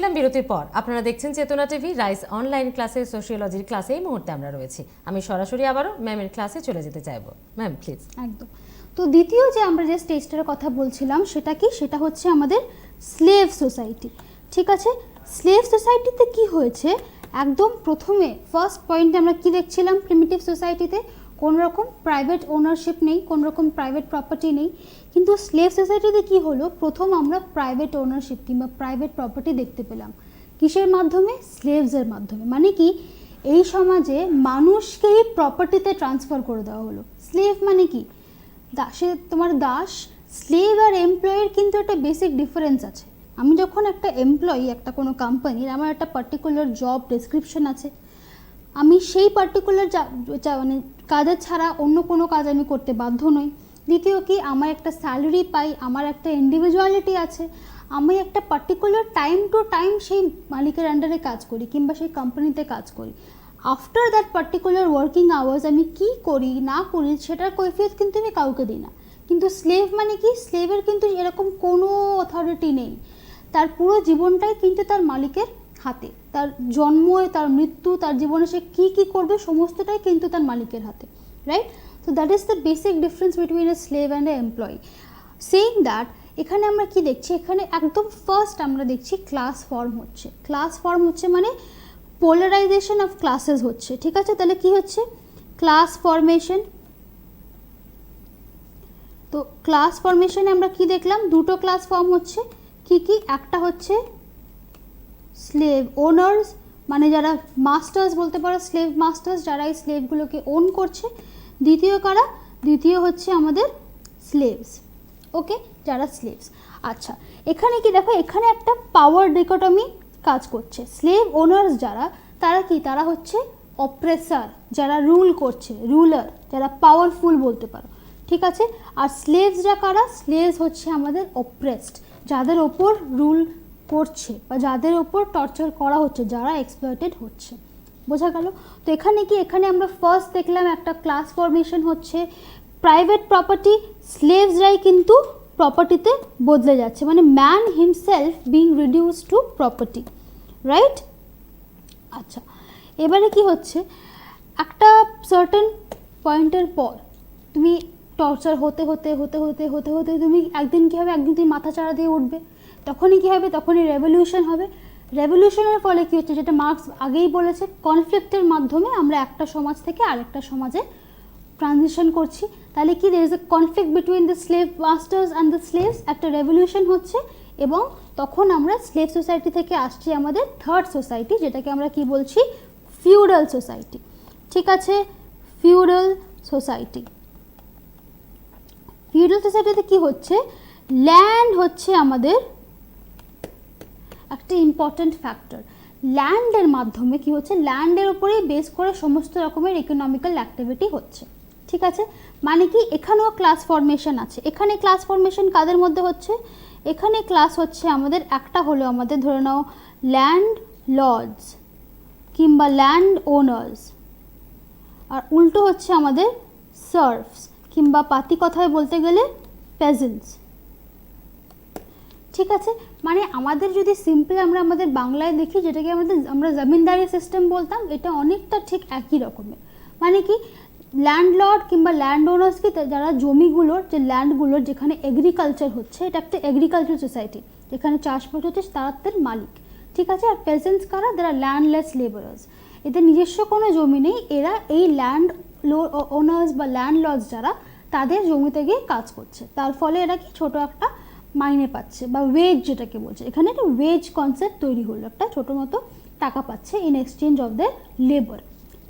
এলাম বিরতির পর। আপনারা দেখছেন চেতনা টিভি রাইস অনলাইন ক্লাসে, সোশিওলজির ক্লাসে এই মুহূর্তে আমরা রয়েছি। আমি সরাসরি আবারও ম্যামের ক্লাসে চলে যেতে চাইবো। Ma'am please. একদম। তো দ্বিতীয় যে আমরা যে স্টেজটার কথা বলছিলাম সেটা কি, সেটা হচ্ছে আমাদের স্লেভ সোসাইটি। ঠিক আছে, স্লেভ সোসাইটিতে কি হয়েছে, একদম প্রথমে ফার্স্ট পয়েন্টে আমরা কি দেখছিলাম, প্রিমিটিভ সোসাইটিতে কোনো রকম প্রাইভেট ওনারশিপ নেই, কোনো রকম প্রাইভেট প্রপার্টি নেই। কিন্তু স্লেভ সোসাইটিতে কি হলো, প্রথম আমরা প্রাইভেট ওনারশিপ কিংবা প্রাইভেট প্রপার্টি দেখতে পেলাম। কিসের মাধ্যমে? স্লেভসের মাধ্যমে। মানে কি, এই সমাজে মানুষকেই প্রপার্টিতে ট্রান্সফার করে দেওয়া হলো। স্লেভ মানে কি, দাসে তোমার দাস। স্লেভ আর এমপ্লয়ের কিন্তু একটা বেসিক ডিফারেন্স আছে। আমি যখন একটা এমপ্লয়ি একটা কোনো কোম্পানির, আমার একটা পার্টিকুলার জব ডেসক্রিপশন আছে, আমি সেই পার্টিকুলার মানে কাজের ছাড়া অন্য কোনো কাজ আমি করতে বাধ্য নই। দ্বিতীয় কি, আমার একটা স্যালারি পাই, আমার একটা ইন্ডিভিজুয়ালিটি আছে, আমি একটা পার্টিকুলার টাইম টু টাইম সেই মালিকের আন্ডারে কাজ করি কিংবা সেই কোম্পানিতে কাজ করি। After that particular working hours আমি কি করি না করি সেটার কৈফিয়ত কিন্তু আমি কাউকে দিই না। কিন্তু স্লেভ মানে কি, স্লেভের কিন্তু এরকম কোনো অথরিটি নেই। তার পুরো জীবনটাই কিন্তু তার মালিকের হাতে। তার জন্ম, তার মৃত্যু, তার জীবনে সে কী কী করবে সমস্তটাই কিন্তু তার মালিকের হাতে, right? So that is the basic difference between A slave and a employee. Saying that, এখানে আমরা কি দেখছি, এখানে একদম ফার্স্ট আমরা দেখছি ক্লাস ফর্ম হচ্ছে। ক্লাস ফর্ম হচ্ছে মানে পোলারাইজেশন অফ ক্লাসেস হচ্ছে। ঠিক আছে, তাহলে কি হচ্ছে, ক্লাস ফরমেশন। তো ক্লাস ফরমেশনে আমরা কি দেখলাম, দুটো ক্লাস ফর্ম হচ্ছে। কি কি? একটা হচ্ছে স্লেভ ওনার্স, মানে যারা মাস্টার্স বলতে পারো, স্লেভ মাস্টার্স, যারা এই স্লেভগুলোকে ওন করছে। দ্বিতীয় কারা? দ্বিতীয় হচ্ছে আমাদের স্লেভস। ওকে, যারা স্লেভস। আচ্ছা, এখানে কি দেখো, এখানে একটা পাওয়ার ডিকোটমি কাজ করছে। স্লেভ ওনার্স যারা, তারা কি, তারা হচ্ছে অপ্রেসার, যারা রুল করছে, রুলার, যারা পাওয়ারফুল বলতে পারো। ঠিক আছে, আর স্লেভসরা কারা? স্লেভস হচ্ছে আমাদের অপ্রেসড, যাদের ওপর রুল করছে বা যাদের ওপর টর্চার করা হচ্ছে, যারা এক্সপ্লয়েটেড হচ্ছে। বোঝা গেল? তো এখানে কি, এখানে আমরা ফার্স্ট দেখলাম একটা ক্লাস ফরমেশন হচ্ছে। প্রাইভেট প্রপার্টি, স্লেভসরাই কিন্তু প্রপার্টিতে বদলে যাচ্ছে, মানে man himself being reduce to property, right? আচ্ছা, এবারে কি হচ্ছে, একটা সার্টেন পয়েন্টের পর তুমি টর্চার হতে হতে হতে হতে হতে হতে তুমি একদিন কী হবে, একদিন তুমি মাথা চাড়া দিয়ে উঠবে। তখনই কী হবে, তখনই রেভলিউশন হবে। রেভলিউশনের ফলে কী হচ্ছে, যেটা মার্কস আগেই বলেছে, কনফ্লিক্টের মাধ্যমে আমরা একটা সমাজ থেকে আরেকটা সমাজে ট্রানজিশন করছি। তাহলে কি, there is a conflict between the slave masters and the slaves, একটা রেভলিউশন হচ্ছে। এবং তখন আমরা স্লেভ সোসাইটি থেকে আসছি আমাদের থার্ড সোসাইটি, যেটাকে আমরা কি বলছি, ফিউডাল সোসাইটি। ঠিক আছে, ফিউডাল সোসাইটি। ফিউডাল সোসাইটিতে কি হচ্ছে, ল্যান্ড হচ্ছে আমাদের একটা ইম্পর্ট্যান্ট ফ্যাক্টর। ল্যান্ডের মাধ্যমে কি হচ্ছে, ল্যান্ডের উপরেই বেস করে সমস্ত রকমের ইকোনমিক্যাল অ্যাক্টিভিটি হচ্ছে। ঠিক আছে, মানে কি, এখানেও ক্লাস ফরমেশন আছে। এখানে ক্লাস ফরমেশন কাদের মধ্যে হচ্ছে, এখানে ক্লাস হচ্ছে আমাদের একটা হলো আমাদের ধরে নাও ল্যান্ড লর্ডস কিংবা ল্যান্ড ওনার্স, আর উল্টো হচ্ছে আমাদের সার্ভস কিংবা পাতি কথায় বলতে গেলে পেজেন্টস। ঠিক আছে, মানে আমাদের যদি সিম্পল আমরা আমাদের বাংলায় দেখি, যেটাকে আমরা জমিনদারি সিস্টেম বলতাম, এটা অনেকটা ঠিক একই রকমের। মানে কি, ল্যান্ডলর্ড কিংবা ল্যান্ড ওনার্স কি, যারা জমিগুলোর, যে ল্যান্ডগুলোর যেখানে এগ্রিকালচার হচ্ছে, এটা একটা এগ্রিকালচার সোসাইটি, যেখানে চাষবাস হচ্ছে, তারা তার মালিক। ঠিক আছে, আর পেজেন্টস কারা? যারা ল্যান্ডলেস লেবারার্স, এদের নিজস্ব কোনো জমি নেই, এরা এই ল্যান্ড ওনার্স বা ল্যান্ডলর্ডস যারা, তাদের জমিতে গিয়ে কাজ করছে। তার ফলে এরা কি ছোটো একটা মাইনে পাচ্ছে বা ওয়েজ যেটাকে বলছে, এখানে একটা ওয়েজ কনসেপ্ট তৈরি হলো, একটা ছোটো মতো টাকা পাচ্ছে in exchange of the labour.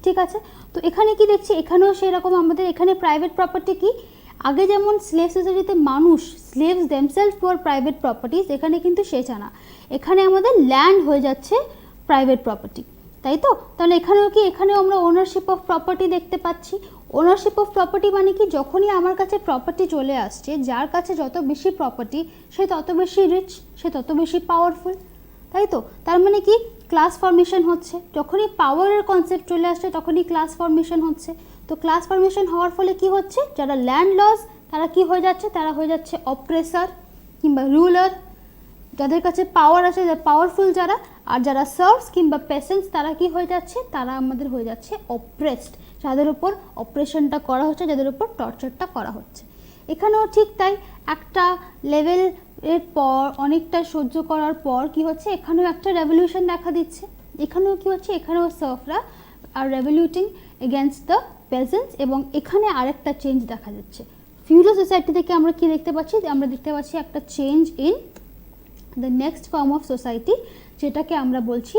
ঠিক আছে, তো এখানে কি দেখছি, এখানেও সেরকম আমাদের এখানে প্রাইভেট প্রপার্টি কি, আগে যেমন স্লেভ সোসাইটিতে মানুষ, slaves themselves for private properties, এখানে কিন্তু সেটা না, এখানে আমাদের ল্যান্ড হয়ে যাচ্ছে প্রাইভেট প্রপার্টি, তাই তো? তাহলে এখানেও কি, এখানেও আমরা ওনারশিপ অফ প্রপার্টি দেখতে পাচ্ছি। ওনারশিপ অফ প্রপার্টি মানে কি, যখনই আমার কাছে প্রপার্টি চলে আসছে, যার কাছে যত বেশি প্রপার্টি সে তত বেশি রিচ, সে তত বেশি পাওয়ারফুল, তাই তো? তার মানে কি, ক্লাস ফরমেশন হচ্ছে। যখনই পাওয়ারের কনসেপ্ট চলে আসছে তখনই ক্লাস ফরমেশন হচ্ছে। তো ক্লাস ফরমেশন হওয়ার ফলে কি হচ্ছে, যারা ল্যান্ড লস তারা কি হয়ে যাচ্ছে, তারা হয়ে যাচ্ছে অপ্রেসার কিংবা রুলার, যাদের কাছে পাওয়ার আছে, পাওয়ারফুল যারা, আর যারা সার্ভস কিংবা পেশেন্টস তারা কি হয়ে যাচ্ছে, তারা আমাদের হয়ে যাচ্ছে অপ্রেসড, যাদের উপর অপারেশনটা করা হচ্ছে, যাদের উপর টর্চারটা করা হচ্ছে। এখানেও ঠিক তাই, একটা লেভেল এর পর অনেকটা সহ্য করার পর কি হচ্ছে, এখানেও একটা রেভলিউশন দেখা দিচ্ছে। এখানেও কি হচ্ছে, এখানেও সার্ভরা আর রেভলিউটিং এগেনস্ট দ্য পেজেন্টস, এবং এখানে আরেকটা চেঞ্জ দেখা যাচ্ছে। ফিউডাল সোসাইটি থেকে আমরা কি দেখতে পাচ্ছি, আমরা দেখতে পাচ্ছি একটা change in the next form of society, যেটাকে আমরা বলছি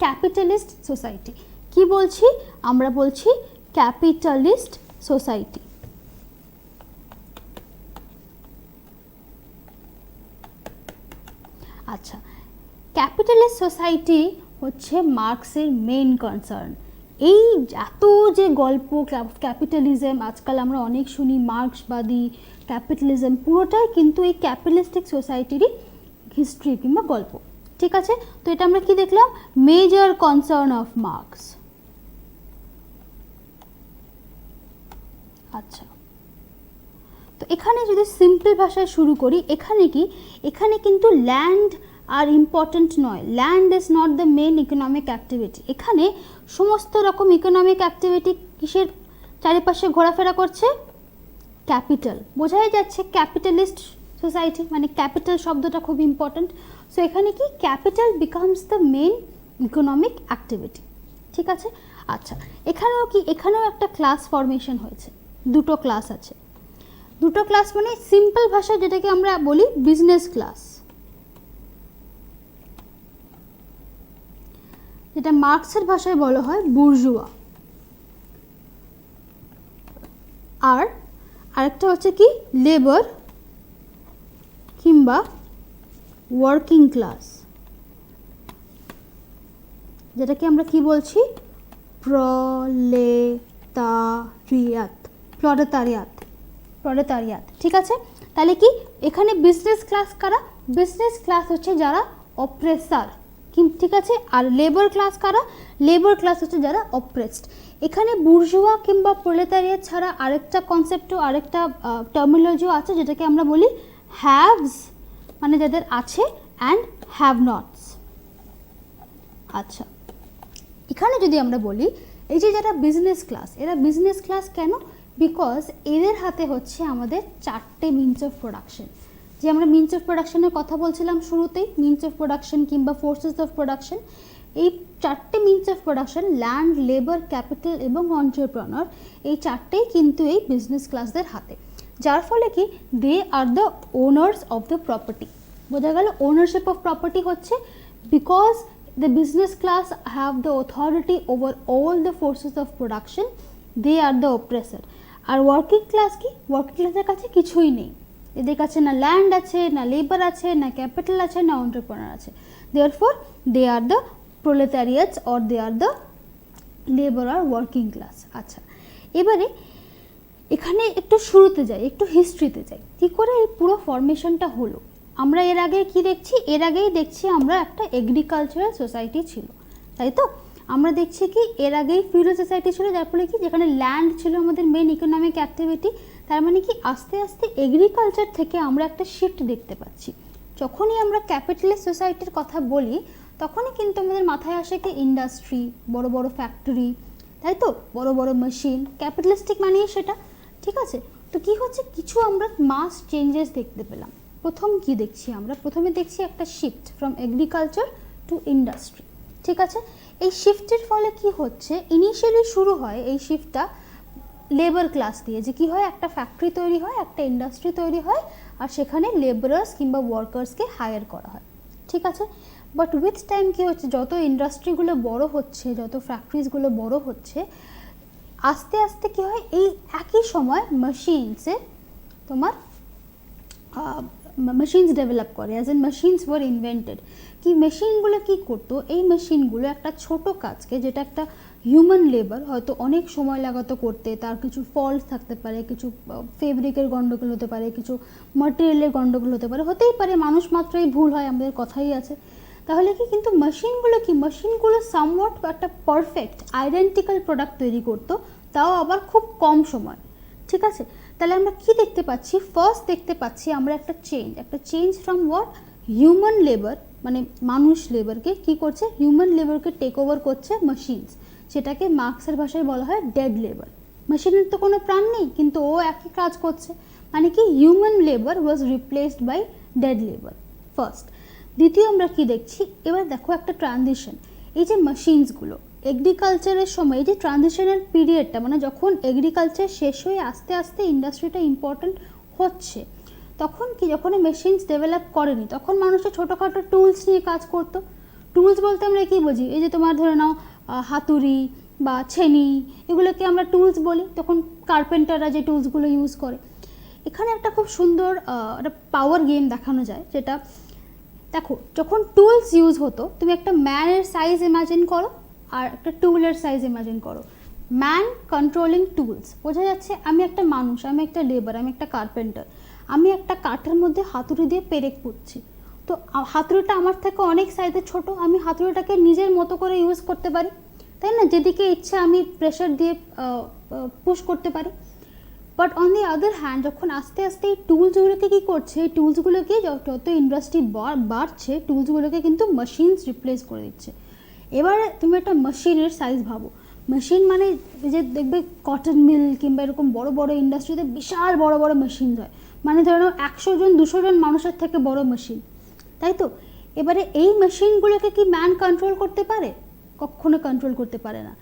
ক্যাপিটালিস্ট সোসাইটি। কি বলছি, আমরা বলছি ক্যাপিটালিস্ট সোসাইটি। আচ্ছা, ক্যাপিটালিস্ট সোসাইটি হচ্ছে মার্কসের মেইন কনসার্ন। এই এত যে গল্প ক্যাপিটালিজম, আজকাল আমরা অনেক শুনি মার্ক্সবাদী ক্যাপিটালিজম, পুরোটাই কিন্তু এই ক্যাপিটালিস্টিক সোসাইটিরই হিস্ট্রি কিংবা গল্প। ঠিক আছে, তো এটা আমরা কি দেখলাম, মেজর কনসার্ন অফ মার্কস। আচ্ছা, তো এখানে যদি সিম্পল ভাষায় শুরু করি, এখানে কি, এখানে কিন্তু ল্যান্ড আর ইম্পর্ট্যান্ট নয়, land is not the main economic activity. এখানে সমস্ত রকম ইকোনমিক অ্যাক্টিভিটি কিসের চারিপাশে ঘোরাফেরা করছে, ক্যাপিটাল। বোঝাই যাচ্ছে ক্যাপিটালিস্ট সোসাইটি, মানে ক্যাপিটাল শব্দটা খুব ইম্পর্ট্যান্ট। সো এখানে কি, capital becomes the main economic activity. ঠিক আছে, আচ্ছা, এখানেও কি, এখানেও একটা ক্লাস ফরমেশন হয়েছে, দুটো ক্লাস আছে। দুটো ক্লাস মানে সিম্পল ভাষায় যেটাকে আমরা বলি বিজনেস ক্লাস, যেটা মার্কসের ভাষায় বলা হয় বুর্জুয়া, আর আরেকটা হচ্ছে কি লেবার কিংবা ওয়ার্কিং ক্লাস, যেটাকে আমরা কি বলছি, প্রলেতারিয়াত। ঠিক আছে, তাহলে কি, এখানে বিজনেস ক্লাস কারা, বিজনেস ক্লাস হচ্ছে যারা অপ্রেসার, ঠিক আছে, আর লেবার ক্লাস কারা, লেবার ক্লাস হচ্ছে যারা অপ্রেসড। এখানে বুর্জুয়া কিংবা প্রলেতারিয়াত ছাড়া আরেকটা কনসেপ্টও, আরেকটা টার্মিনোলজিও আছে, যেটাকে আমরা বলি হ্যাভস, মানে যাদের আছে, অ্যান্ড হ্যাভ নটস। আচ্ছা, এখানে যদি আমরা বলি এই যে যারা বিজনেস ক্লাস, এরা বিজনেস ক্লাস কেন, বিকজ এদের হাতে হচ্ছে আমাদের চারটে মিনস অফ প্রোডাকশন। যে আমরা মিনস অফ প্রোডাকশনের কথা বলছিলাম শুরুতেই, মিনস অফ প্রোডাকশন কিংবা ফোর্সেস অফ প্রোডাকশন, এই চারটে means of production, land, labour, capital এবং এন্টারপ্রেনার, এই চারটেই কিন্তু এই বিজনেস ক্লাসদের হাতে, যার ফলে কি, they are the owners of the property. বোঝা গেল, ওনারশিপ অফ প্রপার্টি হচ্ছে because the business class have the authority over all the forces of production, they are the oppressor. Are working class কি, working ক্লাসের কাছে কিছুই নেই, এদের কাছে না ল্যান্ড আছে, না লেবার আছে, না ক্যাপিটাল আছে, না এন্টারপ্রেনার আছে, therefore they are the proletariats or they are the labor or working class. আচ্ছা, এবারে এখানে একটু শুরুতে যাই, একটু হিস্ট্রিতে যাই, কী করে এই পুরো ফরমেশনটা হলো। আমরা এর আগে কি দেখছি, এর আগেই দেখছি আমরা একটা এগ্রিকালচারাল সোসাইটি ছিল, তাই তো। আমরা দেখছি কি, এর আগেই ফিউডাল সোসাইটি ছিল, যার ফলে কি, যেখানে ল্যান্ড ছিল আমাদের মেন ইকোনমিক অ্যাক্টিভিটি, তার মানে কি আস্তে আস্তে এগ্রিকালচার থেকে আমরা একটা শিফট দেখতে পাচ্ছি। যখনই আমরা ক্যাপিটালিস্ট সোসাইটির কথা বলি, তখনই কিন্তু আমাদের মাথায় আসে কি ইন্ডাস্ট্রি, বড় বড় ফ্যাক্টরি, তাই তো, বড় বড় মেশিন, ক্যাপিটালিস্টিক মানেই সেটা। ঠিক আছে, তো কি হচ্ছে, কিছু আমরা মাস চেঞ্জেস দেখতে পেলাম। প্রথম কি দেখছি আমরা, প্রথমে দেখছি একটা shift from agriculture to industry. ঠিক আছে, এই শিফটের ফলে কি হচ্ছে, ইনিশিয়ালি শুরু হয় এই শিফটটা লেবার ক্লাস দিয়ে, যে কি হয়, একটা ফ্যাক্টরি তৈরি হয়, একটা ইন্ডাস্ট্রি তৈরি হয়, আর সেখানে লেবারার্স কিংবা ওয়ার্কার্সকে হায়ার করা হয়। ঠিক আছে, বাট উইথ টাইম কি হচ্ছে, যত ইন্ডাস্ট্রিগুলো বড় হচ্ছে, যত ফ্যাক্টরিজগুলো বড় হচ্ছে, আস্তে আস্তে কি হয়, এই একই সময় মেশিনসে তোমার মেশিনস ডেভেলপ করে, as an machines were invented. কি মেশিনগুলো কি করতো, এই মেশিনগুলো একটা ছোট কাজকে, যেটা একটা হিউম্যান লেবার হয়তো অনেক সময় লাগাতো করতে, তার কিছু ফল্ট থাকতে পারে, কিছু ফেব্রিকের গণ্ডগোল হতে পারে, কিছু ম্যাটেরিয়ালের গণ্ডগোল হতে পারে, হতেই পারে, মানুষ মাত্রই ভুল হয়, আমাদের কথাই আছে। তাহলে কি, কিন্তু মেশিনগুলো কি, মেশিনগুলো সামওয়াট একটা পারফেক্ট আইডেন্টিক্যাল প্রোডাক্ট তৈরি করতো, তাও আবার খুব কম সময়। ঠিক আছে, তাহলে আমরা কি দেখতে পাচ্ছি, ফার্স্ট দেখতে পাচ্ছি আমরা একটা change from what, human labour মানে মানুষ লেবারকে কি করছে, হিউম্যান লেবারকে টেক ওভার করছে মেশিনস, সেটাকে মার্কসের ভাষায় বলা হয় ডেড লেবার। মেশিনের তো কোনো প্রাণ নেই, কিন্তু ও একই কাজ করছে, মানে কি human labour was replaced by dead labour first. দ্বিতীয় আমরা কি দেখছি, এবার দেখো একটা ট্রানজিশন, এই যে মেশিনসগুলো এগ্রিকালচারের সময়, এই যে ট্রানজিশনের পিরিয়ডটা, মানে যখন এগ্রিকালচার শেষ হয়ে আস্তে আস্তে ইন্ডাস্ট্রিটা ইম্পর্ট্যান্ট হচ্ছে, তখন কি, যখন মেশিনস ডেভেলপ করেনি তখন মানুষের ছোটোখাটো টুলস নিয়ে কাজ করতো। টুলস বলতে আমরা কী বুঝি, এই যে তোমার ধরে নাও হাতুড়ি বা ছেনি, এগুলোকে আমরা টুলস বলি। তখন কার্পেন্টাররা যে টুলসগুলো ইউজ করে, এখানে একটা খুব সুন্দর একটা পাওয়ার গেম দেখানো যায়, যেটা দেখো যখন টুলস ইউজ হতো, তুমি একটা ম্যানের সাইজ ইমাজিন করো আর একটা টুলের সাইজ ইমাজিন করো। ম্যান কন্ট্রোলিং টুলস, বোঝা যাচ্ছে আমি একটা মানুষ, আমি একটা লেবার, আমি একটা কার্পেন্টার, আমি একটা কাঠের মধ্যে হাতুড়ি দিয়ে পেরেক পুঁতছি। তো হাতুড়িটা আমার থেকে অনেক সাইজে ছোট, আমি হাতুড়িটাকে নিজের মতো করে ইউজ করতে পারি, তাই না? যেদিকে ইচ্ছা আমি প্রেশার দিয়ে পুশ করতে পারি। But on the other hand, যখন আস্তে আস্তে এই টুলসগুলোকে কী করছে, এই টুলসগুলোকে যত ইন্ডাস্ট্রি বাড়ছে, টুলসগুলোকে কিন্তু মেশিনস রিপ্লেস করে দিচ্ছে। এবারে তুমি একটা মেশিনের সাইজ ভাবো, মেশিন মানে যে দেখবে কটন মিল কিংবা এরকম বড় বড় ইন্ডাস্ট্রিতে বিশাল বড় বড় মেশিন হয়, মানে ধরো 100 জন 200 জন মানুষের থেকে বড় মেশিন, তাই তো? এবারে এই মেশিনগুলোকে কি ম্যান কন্ট্রোল করতে পারে? কখনো কন্ট্রোল করতে পারে না।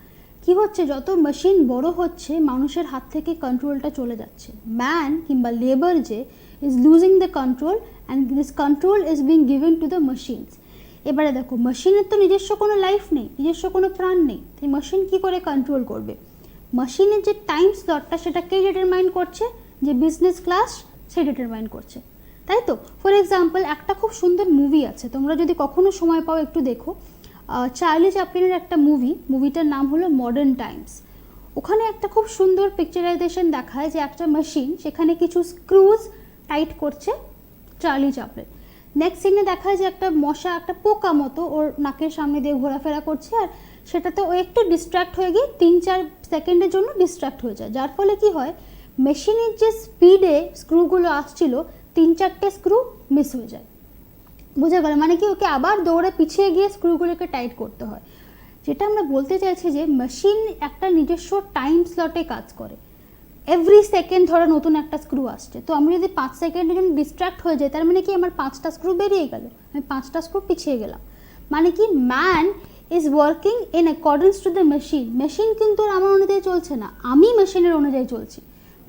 কি হচ্ছে, যত মেশিন বড় হচ্ছে মানুষের হাত থেকে কন্ট্রোলটা চলে যাচ্ছে। ম্যান কিংবা লেবার যে is losing the control and this control is being given to the machines. এবারে দেখো মেশিনের তো নিজস্ব কোনো লাইফ নেই, নিজস্ব কোনো প্রাণ নেই, তাই মেশিন কী করে কন্ট্রোল করবে? মেশিনের যে টাইম স্লটটা সেটা কে ডিটারমাইন করছে? যে বিজনেস ক্লাস সে ডিটারমাইন করছে, তাই তো? ফর এক্সাম্পল, একটা খুব সুন্দর মুভি আছে, তোমরা যদি কখনো সময় পাও একটু দেখো, চার্লি চ্যাপলিনের একটা মুভিটার নাম হলো মডার্ন টাইমস। ওখানে একটা খুব সুন্দর পিকচারাইজেশন দেখায় যে একটা মেশিন সেখানে কিছু স্ক্রুজ টাইট করছে চার্লি চ্যাপলিন। নেক্সট সিনে দেখায় যে একটা মশা, একটা পোকা মতো ওর নাকের সামনে দিয়ে ঘোরাফেরা করছে, আর সেটাতে ও একটু ডিস্ট্র্যাক্ট হয়ে গিয়ে 3-4 সেকেন্ডের জন্য ডিস্ট্র্যাক্ট হয়ে যায়, যার ফলে কি হয়, মেশিনের যে স্পিডে স্ক্রুগুলো আসছিল 3-4টে স্ক্রু মিস হয়ে যায়। বোঝা গেল? মানে কি, ওকে আবার দৌড়ে পিছিয়ে গিয়ে স্ক্রুগুলোকে টাইট করতে হয়। যেটা আমরা বলতে চাইছি যে মেশিন একটা নিজস্ব টাইম স্লটে কাজ করে। এভরি সেকেন্ড ধরো নতুন একটা স্ক্রু আসছে, তো আমি যদি 5 সেকেন্ডের জন্য ডিস্ট্র্যাক্ট হয়ে যাই, তার মানে কি আমার 5টা স্ক্রু বেরিয়ে গেল, আমি 5টা স্ক্রু পিছিয়ে গেলাম। মানে কি, man is working in accordance to the machine. Machine কিন্তু আমার অনুযায়ী চলছে না, আমি মেশিনের অনুযায়ী চলছি।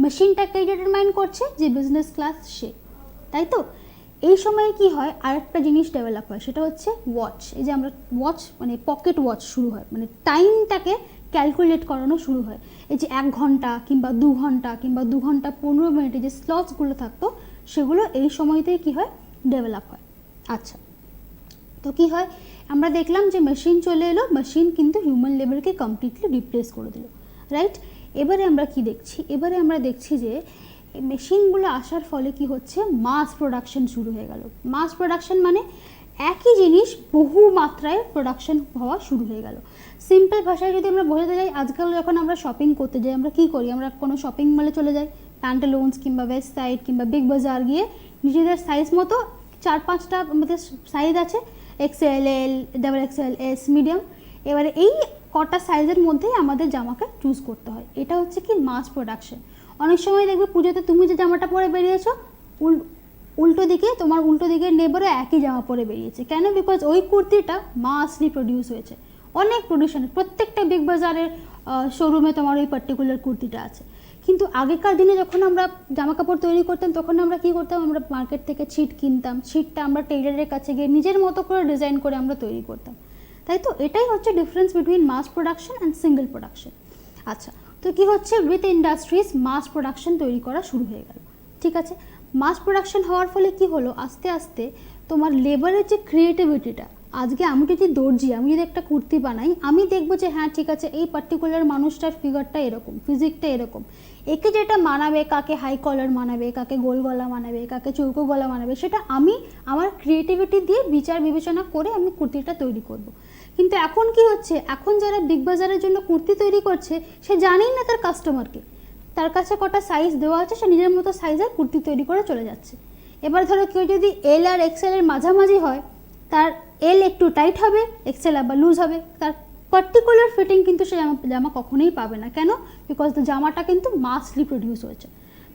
মেশিনটাকে ডিটারমাইন করছে যে বিজনেস ক্লাস সে, তাই তো? এই সময়ে কি হয়, আরেকটা জিনিস ডেভেলপ হয়, সেটা হচ্ছে ওয়াচ। এই যে আমরা ওয়াচ মানে পকেট ওয়াচ শুরু হয়, মানে টাইমটাকে ক্যালকুলেট করানো শুরু হয়। এই যে 1 ঘন্টা কিংবা 2 ঘন্টা কিংবা 2 ঘন্টা 15 মিনিটে যে স্লটসগুলো থাকতো, সেগুলো এই সময়তেই কি হয়, ডেভেলপ হয়। আচ্ছা, তো কি হয়, আমরা দেখলাম যে মেশিন চলে এলো, মেশিন কিন্তু হিউম্যান লেবারকে কমপ্লিটলি রিপ্লেস করে দিল, রাইট? এবারে আমরা কি দেখছি, এবারে আমরা দেখছি যে মেশিনগুলো আসার ফলে কি হচ্ছে, মাস প্রোডাকশন শুরু হয়ে গেল। মাস প্রোডাকশন মানে একই জিনিস বহু মাত্রায় প্রোডাকশন হওয়া শুরু হয়ে গেল। সিম্পল ভাষায় যদি আমরা বোঝাতে যাই, আজকাল যখন আমরা শপিং করতে যাই, আমরা কি করি, আমরা কোনো শপিং মলে চলে যাই, প্যান্টালুন্স কিংবা ওয়েস্ট সাইড কিংবা বিগ বাজার গিয়ে নিজেদের সাইজ মতো 4-5টা আমাদের সাইজ আছে, XL, L, XXL, S, medium. এবারে এই কটা সাইজের মধ্যেই আমাদের জামাকে চুজ করতে হয়। এটা হচ্ছে কি মাস প্রোডাকশন। অনেক সময় দেখবে পুজোতে তুমি যে জামাটা পরে বেরিয়েছো, উল্টো দিকে তোমার উল্টো দিকের নেবারও একই জামা পরে বেরিয়েছে। কেন? বিকজ ওই কুর্তিটা মাসলি প্রডিউস হয়েছে, অনেক প্রডিউশনের, প্রত্যেকটা বিগ বাজারের শোরুমে তোমার ওই পার্টিকুলার কুর্তিটা আছে। কিন্তু আগেকার দিনে যখন আমরা জামা কাপড় তৈরি করতাম, তখন আমরা কি করতাম, আমরা মার্কেট থেকে ছিট কিনতাম, ছিটটা আমরা টেইলারের কাছে গিয়ে নিজের মতো করে ডিজাইন করে আমরা তৈরি করতাম, তাই তো? এটাই হচ্ছে difference between mass production and single production. আচ্ছা, তো কি হচ্ছে, উইথ ইন্ডাস্ট্রিজ মাস প্রোডাকশন তৈরি করা শুরু হয়ে গেল, ঠিক আছে? মাস প্রোডাকশন হওয়ার ফলে কি হলো, আস্তে আস্তে তোমার লেবারের যে ক্রিয়েটিভিটিটা, আজকে আমি যদি দর্জি, আমি যদি একটা কুর্তি বানাই, আমি দেখবো যে হ্যাঁ ঠিক আছে, এই পার্টিকুলার মানুষটার ফিগারটা এরকম, ফিজিকটা এরকম, একে যেটা মানাবে, কাকে হাই কলার মানাবে, কাকে গোল গলা মানাবে, কাকে চৌকো গলা মানাবে, সেটা আমি আমার ক্রিয়েটিভিটি দিয়ে বিচার বিবেচনা করে আমি কুর্তিটা তৈরি করব। কিন্তু এখন কি হচ্ছে, এখন যারা বিগ বাজারের জন্য কুর্তি তৈরি করছে, সে জানেই না তার কাস্টমারকে, তার কাছে কটা সাইজ দেওয়া আছে, সে নিজের মতো সাইজের কুর্তি তৈরি করে চলে যাচ্ছে। এবার ধরো কেউ যদি এল আর এক্সেল এর মাঝামাঝি হয়, তার এল একটু টাইট হবে, এক্সেল আবার লুজ হবে, তার পার্টিকুলার ফিটিং কিন্তু সে জামা কখনোই পাবে না। কেন? বিকজ জামাটা কিন্তু মাসলি প্রডিউস হয়েছে।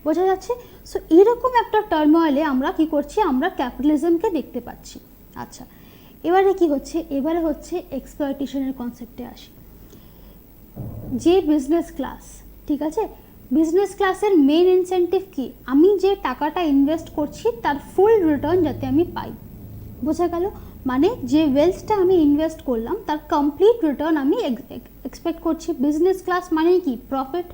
বোঝা যাচ্ছে? সো এরকম একটা টার্মোয়েলে আমরা কি করছি, আমরা ক্যাপিটালিজমকে দেখতে পাচ্ছি। আচ্ছা, এবারে কি হচ্ছে, এবারে হচ্ছে এক্সপ্লয়টেশনের কনসেপ্টে আসি। যে বিজনেস ক্লাস, ঠিক আছে, বিজনেস ক্লাসের মেন ইনসেন্টিভ কি, আমি যে টাকাটা ইনভেস্ট করছি তার ফুল রিটার্ন যাতে আমি পাই। বোঝা গেল? মানে যে ওয়েলথটা আমি ইনভেস্ট করলাম তার কমপ্লিট রিটার্ন আমি এক্সপেক্ট করছি। বিজনেস ক্লাস মানেই কি? প্রফিট।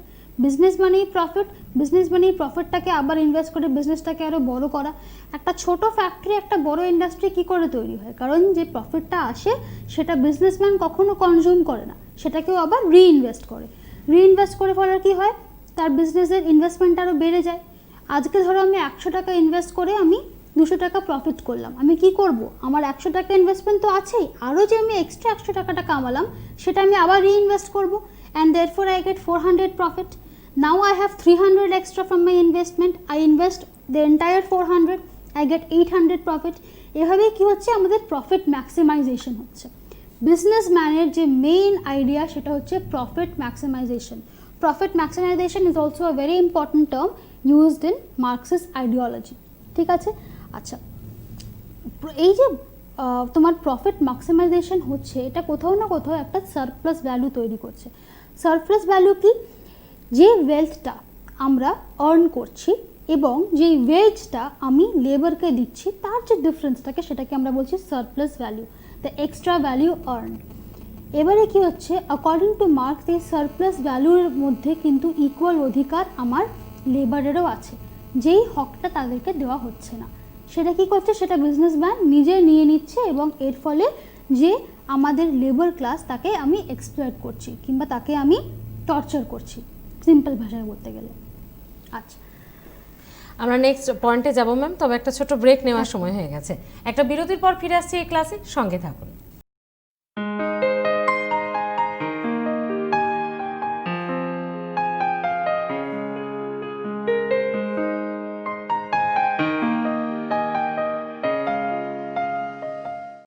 বিজনেস মানেই প্রফিট, বিজনেস মানেই প্রফিটটাকে আবার ইনভেস্ট করে বিজনেসটাকে আরও বড় করা। একটা ছোট ফ্যাক্টরি, একটা বড় ইন্ডাস্ট্রি কী করে তৈরি হয়? কারণ যে প্রফিটটা আসে সেটা বিজনেসম্যান কখনো কনজিউম করে না, সেটাকেও আবার রিইনভেস্ট করে। রিইনভেস্ট করে ফলে কী হয়, তার বিজনেসের ইনভেস্টমেন্ট আরও বেড়ে যায়। আজকে ধরো আমি 100 টাকা ইনভেস্ট করে আমি 200 টাকা প্রফিট করলাম, আমি কি করব, আমার 100 টাকা ইনভেস্টমেন্ট তো আছেই, আরও যে আমি এক্সট্রা 100 টাকাটা কামালাম সেটা আমি আবার রিইনভেস্ট করব, and therefore I get 400 profit. Now I have 300 extra from my investment, I invest the entire 400, I get 800 profit. এভাবেই কী হচ্ছে, আমাদের প্রফিট ম্যাক্সিমাইজেশন হচ্ছে। বিজনেসম্যানের যে মেইন আইডিয়া সেটা হচ্ছে profit maximisation. Profit maximisation is also a very important term used in Marxist ideology. ঠিক আছে? আচ্ছা, এই যে তোমার প্রফিট ম্যাক্সিমাইজেশন হচ্ছে, এটা কোথাও না কোথাও একটা সারপ্লাস ভ্যালু তৈরি করছে। সারপ্লাস ভ্যালু কি? যে ওয়েলথটা আমরা আর্ন করছি এবং যেই ওয়েজটা আমি লেবারকে দিচ্ছি তার যে ডিফারেন্সটাকে, সেটাকে আমরা বলছি surplus value, the extra value earn. এবারে কি হচ্ছে, অ্যাকর্ডিং টু মার্কস এই সারপ্লাস ভ্যালুর মধ্যে কিন্তু ইকুয়াল অধিকার আমার লেবারেরও আছে, যেই হকটা তাদেরকে দেওয়া হচ্ছে না। সেটা কি করছে, সেটা বিজনেসম্যান নিজে নিয়ে নিচ্ছে এবং এর ফলে যে আমাদের লেবার ক্লাস তাকে আমি এক্সপ্লয়েট করছি কিংবা তাকে আমি টর্চার করছি, সিম্পল ভাষায় বলতে গেলে। আচ্ছা, আমরা নেক্সট পয়েন্টে যাব ম্যাম, তবে একটা ছোট ব্রেক নেওয়ার সময় হয়ে গেছে। একটা বিরতির পর ফিরে আসছি এই ক্লাসে, সঙ্গে থাকুন।